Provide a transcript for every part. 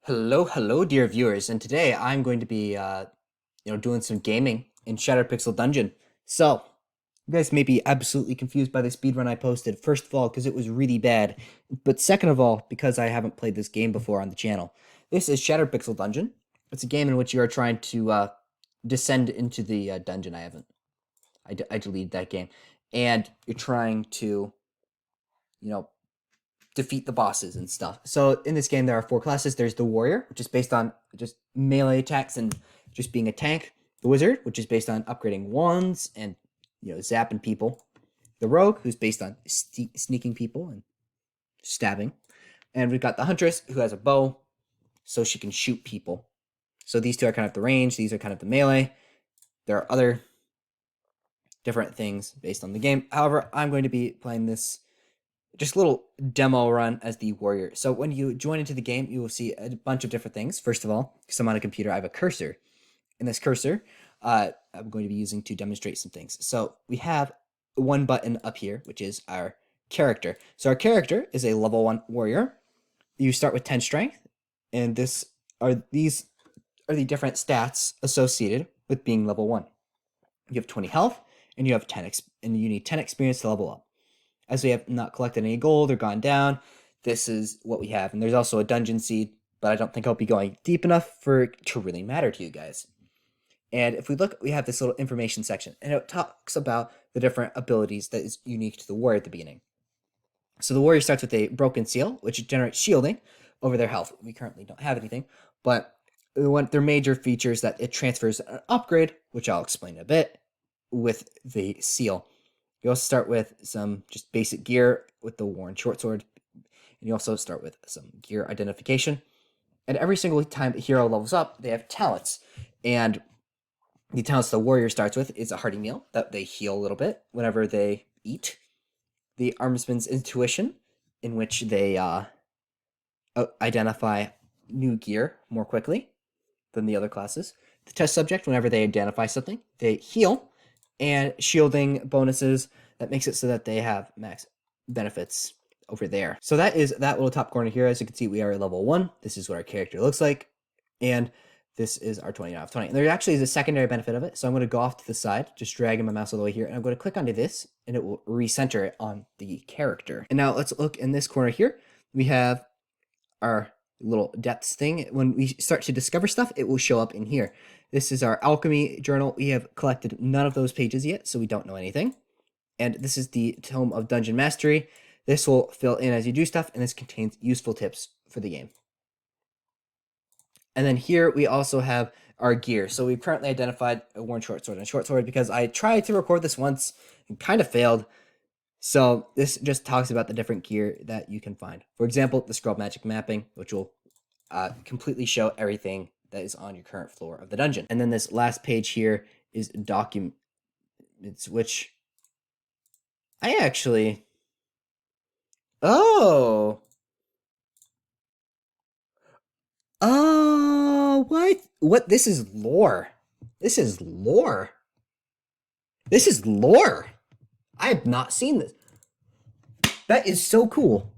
Hello, dear viewers, and today I'm going to be, doing some gaming in Shattered Pixel Dungeon. So, you guys may be absolutely confused by the speedrun I posted. First of all, because it was really bad, but second of all, because I haven't played this game before on the channel. This is Shattered Pixel Dungeon. It's a game in which you are trying to descend into the dungeon. I haven't. I deleted that game, and you're trying to, you know, defeat the bosses and stuff. So in this game, there are four classes. There's the warrior, which is based on just melee attacks and just being a tank. The wizard, which is based on upgrading wands and zapping people. The rogue, who's based on sneaking people and stabbing. And we've got the huntress, who has a bow, so she can shoot people. So these two are kind of the range. These are kind of the melee. There are other different things based on the game. However, I'm going to be playing this just a little demo run as the warrior. So when you join into the game, you will see a bunch of different things. First of all, because I'm on a computer, I have a cursor. And this cursor, I'm going to be using to demonstrate some things. So we have one button up here, which is our character. So our character is a level 1 warrior. You start with 10 strength, and these are the different stats associated with being level 1. You have 20 health, and you have 10 and you need 10 experience to level up. As we have not collected any gold or gone down, this is what we have. And there's also a dungeon seed, but I don't think I'll be going deep enough for it to really matter to you guys. And if we look, we have this little information section, and it talks about the different abilities that is unique to the warrior at the beginning. So the warrior starts with a broken seal, which generates shielding over their health. We currently don't have anything, but their major features that it transfers an upgrade, which I'll explain in a bit, with the seal. You also start with some just basic gear with the worn short sword. And you also start with some gear identification. And every single time a hero levels up, they have talents. And the talents the warrior starts with is a hearty meal that they heal a little bit whenever they eat. The armsman's intuition, in which they identify new gear more quickly than the other classes. The test subject, whenever they identify something, they heal. And shielding bonuses that makes it so that they have max benefits over there. So that is that little top corner here. As you can see, we are level 1. This is what our character looks like. And this is our 20 out of 20. And there actually is a secondary benefit of it. So I'm going to go off to the side, just dragging my mouse all the way here. And I'm going to click onto this, and it will recenter it on the character. And now let's look in this corner here. We have our little depths thing. When we start to discover stuff, it will show up in here. This is our alchemy journal. We have collected none of those pages yet, so we don't know anything. And this is the Tome of Dungeon Mastery. This will fill in as you do stuff, and this contains useful tips for the game. And then here we also have our gear. So we've currently identified a worn short sword and a short sword because I tried to record this once and kind of failed. So this just talks about the different gear that you can find. For example, the scroll magic mapping, which will completely show everything that is on your current floor of the dungeon. And then this last page here is documents, which I actually... Oh! Oh, what? What? This is lore. This is lore. This is lore. I have not seen this. That is so cool.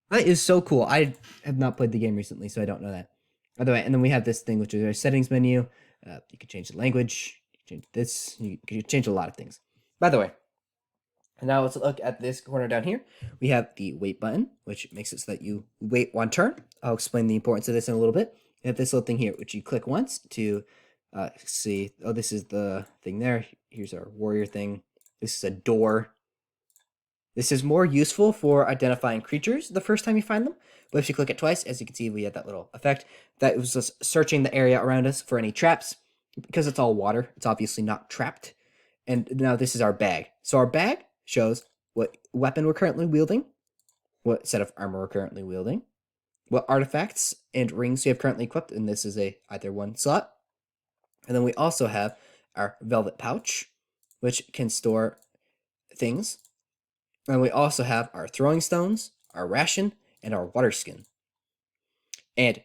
That is so cool. I have not played the game recently, so I don't know that. By the way, and then we have this thing, which is our settings menu. You can change the language, you can change this, you can change a lot of things. By the way, and now let's look at this corner down here. We have the wait button, which makes it so that you wait one turn. I'll explain the importance of this in a little bit. We have this little thing here, which you click once to see, oh, this is the thing there. Here's our warrior thing. This is a door. This is more useful for identifying creatures the first time you find them. But if you click it twice, as you can see, we have that little effect. That was just searching the area around us for any traps. Because it's all water, it's obviously not trapped. And now this is our bag. So our bag shows what weapon we're currently wielding, what set of armor we're currently wielding, what artifacts and rings we have currently equipped, and this is either one slot. And then we also have our velvet pouch, which can store things. And we also have our throwing stones, our ration, and our water skin. And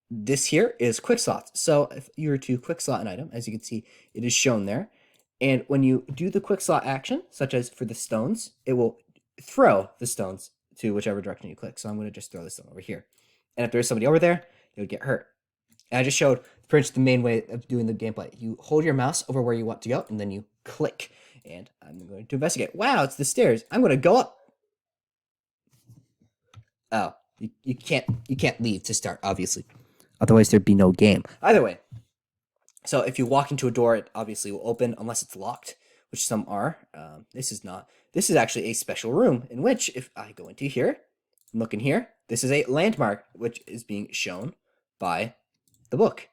this here is quick slots. So if you were to quick slot an item, as you can see, it is shown there. And when you do the quick slot action, such as for the stones, it will throw the stones to whichever direction you click. So I'm going to just throw this stone over here. And if there's somebody over there, it would get hurt. And I just showed pretty much the main way of doing the gameplay. You hold your mouse over where you want to go, and then you click. And I'm going to investigate. Wow, it's the stairs. I'm going to go up. Oh, you can't leave to start, obviously. Otherwise, there'd be no game. Either way. So if you walk into a door, it obviously will open unless it's locked, which some are. This is not. This is actually a special room in which, if I go into here, look in here, this is a landmark which is being shown by the book.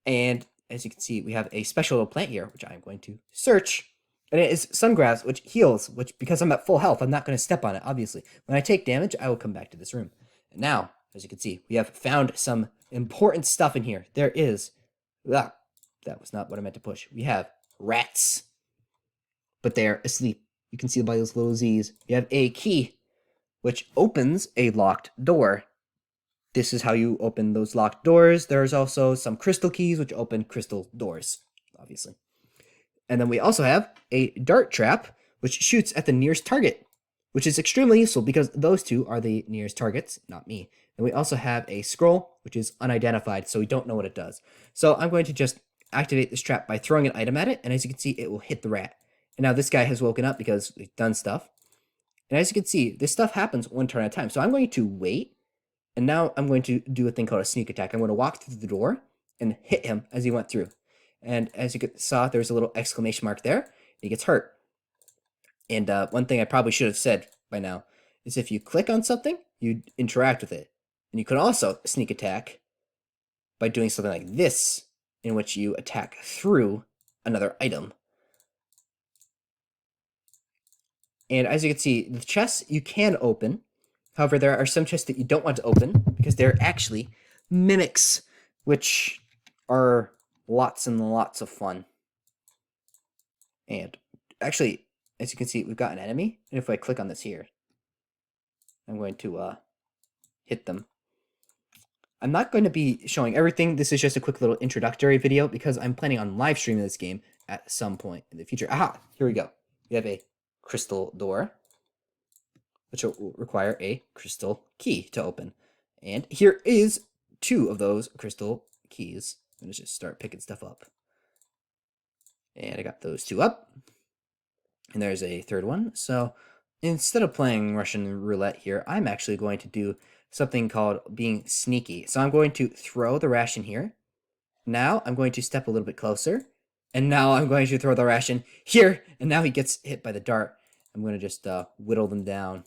And as you can see, we have a special little plant here, which I'm going to search. And it is sungrass, which heals, which because I'm at full health, I'm not going to step on it, obviously. When I take damage, I will come back to this room. And now, as you can see, we have found some important stuff in here. There is... Ah, that was not what I meant to push. We have rats. But they're asleep. You can see by those little Z's. You have a key, which opens a locked door. This is how you open those locked doors. There's also some crystal keys, which open crystal doors, obviously. And then we also have a dart trap, which shoots at the nearest target, which is extremely useful because those two are the nearest targets, not me. And we also have a scroll, which is unidentified, so we don't know what it does. So I'm going to just activate this trap by throwing an item at it, and as you can see, it will hit the rat. And now this guy has woken up because we've done stuff. And as you can see, this stuff happens one turn at a time. So I'm going to wait, and now I'm going to do a thing called a sneak attack. I'm going to walk through the door and hit him as he went through. And as you saw, there's a little exclamation mark there. He gets hurt. And one thing I probably should have said by now is if you click on something, you interact with it. And you can also sneak attack by doing something like this, in which you attack through another item. And as you can see, the chests you can open. However, there are some chests that you don't want to open because they're actually mimics, which are lots and lots of fun. And actually, as you can see, we've got an enemy. And if I click on this here, I'm going to hit them. I'm not going to be showing everything. This is just a quick little introductory video because I'm planning on live streaming this game at some point in the future. Aha, here we go. We have a crystal door, which will require a crystal key to open. And here is 2 of those crystal keys. I'm going to just start picking stuff up. And I got those 2 up. And there's a 3rd one. So instead of playing Russian roulette here, I'm actually going to do something called being sneaky. So I'm going to throw the ration here. Now I'm going to step a little bit closer. And now I'm going to throw the ration here. And now he gets hit by the dart. I'm going to just whittle them down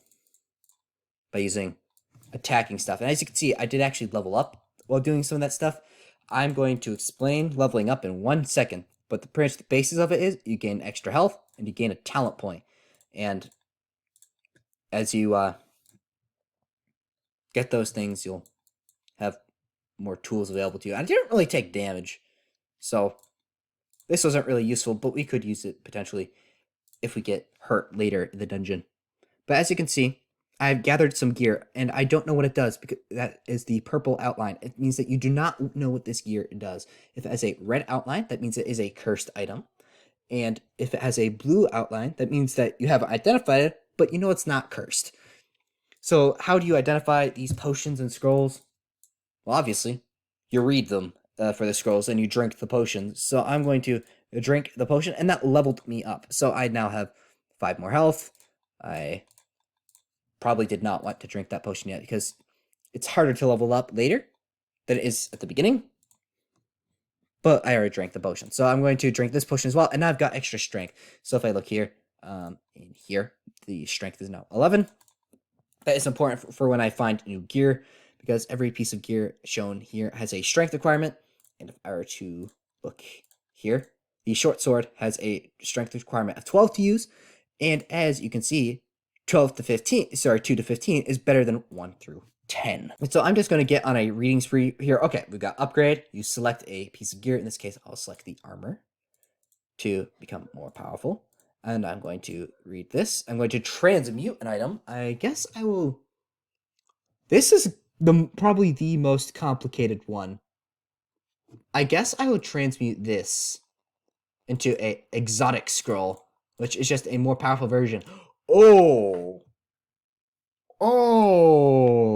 by using attacking stuff. And as you can see, I did actually level up while doing some of that stuff. I'm going to explain leveling up in 1 second. But the basis of it is you gain extra health and you gain a talent point. And as you get those things, you'll have more tools available to you. I didn't really take damage, so this wasn't really useful, but we could use it potentially if we get hurt later in the dungeon. But as you can see, I've gathered some gear, and I don't know what it does because that is the purple outline. It means that you do not know what this gear does. If it has a red outline, that means it is a cursed item. And if it has a blue outline, that means that you have identified it, but you know it's not cursed. So how do you identify these potions and scrolls? Well, obviously, you read them for the scrolls and you drink the potions. So I'm going to drink the potion, and that leveled me up. So I now have 5 more health. I probably did not want to drink that potion yet because it's harder to level up later than it is at the beginning. But I already drank the potion. So I'm going to drink this potion as well, and now I've got extra strength. So if I look here, in here, the strength is now 11. That is important for when I find new gear, because every piece of gear shown here has a strength requirement. And if I were to look here, the short sword has a strength requirement of 12 to use. And as you can see, 2 to 15 is better than 1 through 10. And so I'm just going to get on a reading spree here. Okay, we've got upgrade. You select a piece of gear. In this case, I'll select the armor to become more powerful. And I'm going to read this. I'm going to transmute an item. I guess I will... This is probably the most complicated one. I guess I will transmute this into a exotic scroll, which is just a more powerful version. Oh,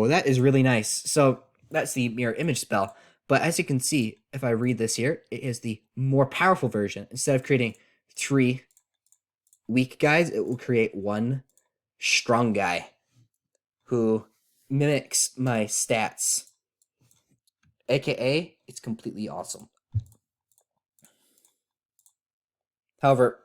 that is really nice. So that's the mirror image spell. But as you can see, if I read this here, it is the more powerful version. Instead of creating 3 weak guys, it will create 1 strong guy who mimics my stats. AKA, it's completely awesome. However,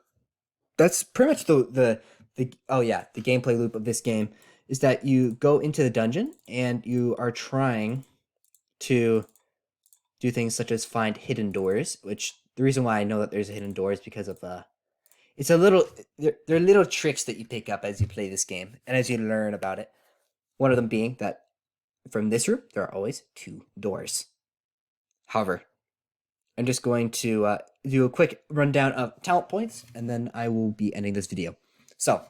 that's pretty much the gameplay loop of this game is that you go into the dungeon and you are trying to do things such as find hidden doors, which the reason why I know that there's a hidden door is because of it's a little there are little tricks that you pick up as you play this game and as you learn about it. One of them being that from this room there are always 2 doors. However, I'm just going to do a quick rundown of talent points, and then I will be ending this video. So,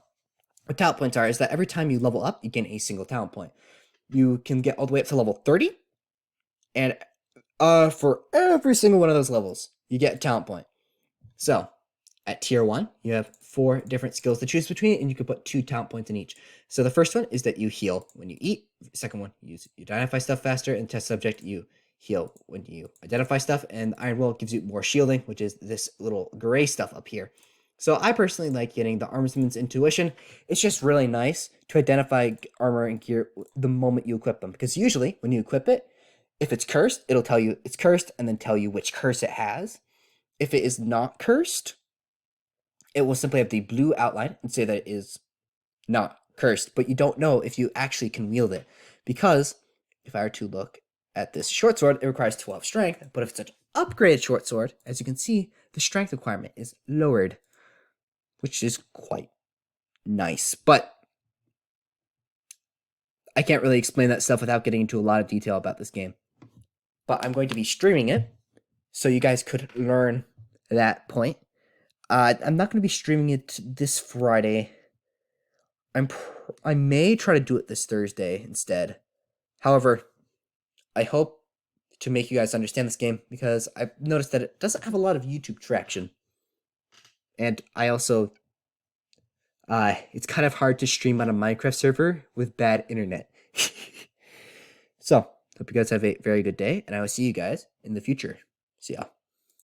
what talent points are is that every time you level up, you gain a single talent point. You can get all the way up to level 30, and for every single one of those levels, you get a talent point. So, at tier 1, you have 4 different skills to choose between, and you can put 2 talent points in each. So the first one is that you heal when you eat. The second one, you identify stuff faster, and test subject, you heal when you identify stuff, and Iron Will gives you more shielding, which is this little gray stuff up here. So I personally like getting the Armorsman's Intuition. It's just really nice to identify armor and gear the moment you equip them, because usually when you equip it, if it's cursed, it'll tell you it's cursed and then tell you which curse it has. If it is not cursed, it will simply have the blue outline and say that it is not cursed, but you don't know if you actually can wield it, because if I were to look at this short sword, it requires 12 strength, but if it's an upgraded short sword, as you can see, the strength requirement is lowered, which is quite nice. But I can't really explain that stuff without getting into a lot of detail about this game. But I'm going to be streaming it, so you guys could learn that point. I'm not going to be streaming it this Friday. I may try to do it this Thursday instead. However, I hope to make you guys understand this game, because I've noticed that it doesn't have a lot of YouTube traction. And I also, it's kind of hard to stream on a Minecraft server with bad internet. So, hope you guys have a very good day, and I will see you guys in the future. See ya.